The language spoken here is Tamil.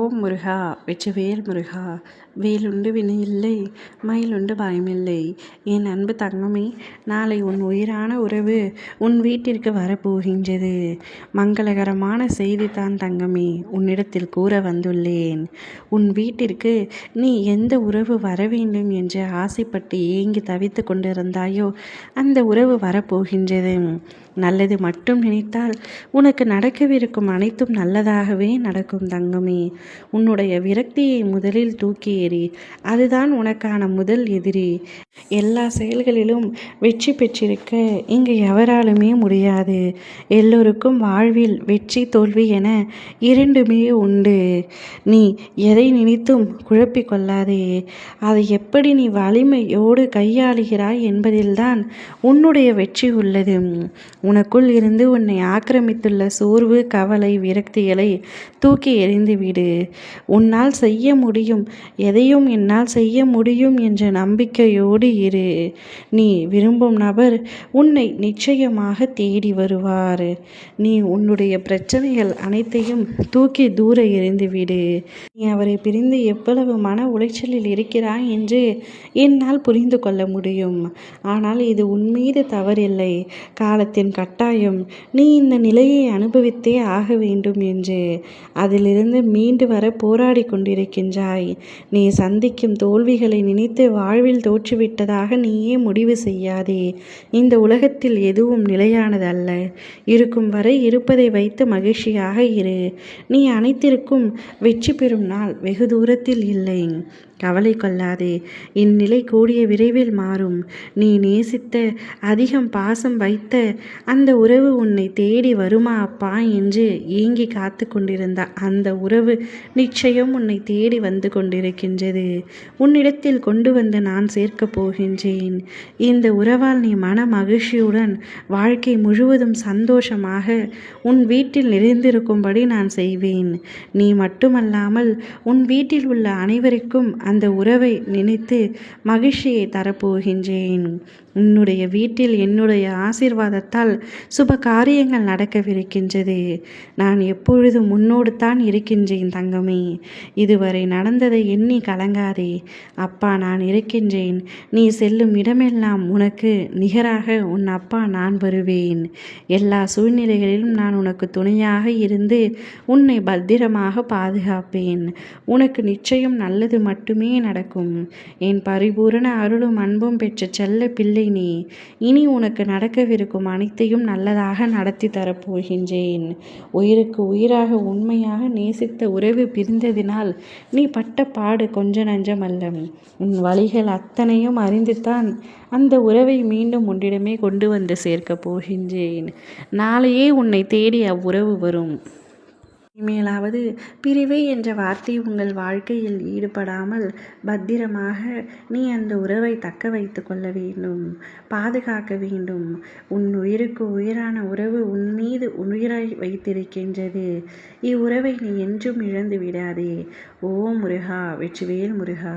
ஓம் முருகா வெற்றிவேல் முருகா. வேலுண்டு வினையில்லை, மயிலுண்டு பயமில்லை. என் அன்பு தங்கமே, நாளை உன் உயிரான உறவு உன் வீட்டிற்கு வரப்போகின்றது. மங்களகரமான செய்தி தான் தங்கமே உன்னிடத்தில் கூற வந்துள்ளேன். உன் வீட்டிற்கு நீ எந்த உறவு வர வேண்டும் என்று ஆசைப்பட்டு ஏங்கி தவித்து கொண்டிருந்தாயோ அந்த உறவு வரப்போகின்றது. நல்லது மட்டும் நினைத்தால் உனக்கு நடக்கவிருக்கும் அனைத்தும் நல்லதாகவே நடக்கும் தங்கமே. உன்னுடைய விரக்தியை முதலில் தூக்கி எறி. அதுதான் உனக்கான முதல் எதிரி. எல்லா செயல்களிலும் வெற்றி பெற்றிருக்க இங்கு எவராலுமே முடியாது. எல்லோருக்கும் வாழ்வில் வெற்றி தோல்வி என இரண்டுமே உண்டு. நீ எதை நினைத்தும் குழப்பிக் கொள்ளாதே. அதை எப்படி நீ வலிமையோடு கையாளுகிறாய் என்பதில்தான் உன்னுடைய வெற்றி உள்ளது. உனக்குள் இருந்து உன்னை ஆக்கிரமித்துள்ள சோர்வு, கவலை, விரக்திகளை தூக்கி எறிந்துவிடு. உன்னால் செய்ய முடியும், எதையும் என்னால் செய்ய முடியும் என்ற நம்பிக்கையோடு இரு. நீ விரும்பும் நபர் உன்னை நிச்சயமாக தேடி வருவார். நீ உன்னுடைய பிரச்சனைகள் அனைத்தையும் தூக்கி தூர எறிந்துவிடு. நீ அவரை பிரிந்து எவ்வளவு மன உளைச்சலில் இருக்கிறாய் என்று என்னால் புரிந்து கொள்ள முடியும். ஆனால் இது உன் மீது தவறில்லை, காலத்தின் கட்டாயம். நீ இந்த நிலையை அனுபவித்தே ஆக வேண்டும் என்று அதிலிருந்து மீண்டு வர போராடி கொண்டிருக்கின்றாய். நீ சந்திக்கும் தோல்விகளை நினைத்து வாழ்வில் தோற்றுவிட்டதாக நீயே முடிவு செய்யாதே. இந்த உலகத்தில் எதுவும் நிலையானதல்ல. இருக்கும் வரை இருப்பதை வைத்து மகிழ்ச்சியாக இரு. நீ அனைத்திற்கும் வெற்றி பெறும் நாள் வெகு தூரத்தில் இல்லை. கவலை கொள்ளாதே. இந்நிலை கூடிய விரைவில் மாறும். நீ நேசித்த, அதிகம் பாசம் வைத்த அந்த உறவு உன்னை தேடி வருமா அப்பா என்று ஏங்கி காத்து கொண்டிருந்த அந்த உறவு நிச்சயம் உன்னை தேடி வந்து கொண்டிருக்கின்றது. உன்னிடத்தில் கொண்டு வந்து நான் சேர்க்கப் போகின்றேன். இந்த உறவால் நீ மன மகிழ்ச்சியுடன் வாழ்க்கை முழுவதும் சந்தோஷமாக உன் வீட்டில் நிறைந்திருக்கும்படி நான் செய்வேன். நீ மட்டுமல்லாமல் உன் வீட்டில் உள்ள அனைவருக்கும் அந்த உறவை நினைத்து மகிழ்ச்சியை தரப்போகின்றேன். உன்னுடைய வீட்டில் என்னுடைய ஆசீர்வாதத்தால் சுப காரியங்கள் நடக்கவிருக்கின்றது. நான் எப்பொழுதும் உன்னோடு தான் இருக்கின்றேன் தங்கமே. இதுவரை நடந்ததை எண்ணி கலங்காதே. அப்பா நான் இருக்கின்றேன். நீ செல்லும் இடமெல்லாம் உனக்கு நிகராக உன் அப்பா நான் வருவேன். எல்லா சூழ்நிலைகளிலும் நான் உனக்கு துணையாக இருந்து உன்னை பத்திரமாக பாதுகாப்பேன். உனக்கு நிச்சயம் நல்லது மட்டுமே நடக்கும். என் பரிபூரண அருளும் அன்பும் பெற்ற செல்ல பிள்ளை நீ. இனி உனக்கு நடக்கவிருக்கும் அனைத்தையும் நல்லதாக நடத்தி தரப்போகின்றேன். உயிருக்கு உயிராக உண்மையாக நேசித்த உறவு பிரிந்ததினால் நீ பட்ட பாடு கொஞ்ச நஞ்சமல்ல. உன் வழிகள் அத்தனையும் அறிந்துதான் அந்த உறவை மீண்டும் உன்னிடமே கொண்டு வந்து சேர்க்கப் போகின்றேன். நாளையே உன்னை தேடி அவ்வுறவு வரும். இனிமேலாவது பிரிவு என்ற வார்த்தை உங்கள் வாழ்க்கையில் ஈடுபடாமல் பத்திரமாக நீ அந்த உறவை தக்க வைத்து கொள்ள வேண்டும், பாதுகாக்க வேண்டும். உன் உயிருக்கு உயிரான உறவு உன் மீது உயிராய் வைத்திருக்கின்றது. இவ்வுறவை நீ என்றும் இழந்து விடாதே. ஓ முருகா வெற்றிவேல் முருகா.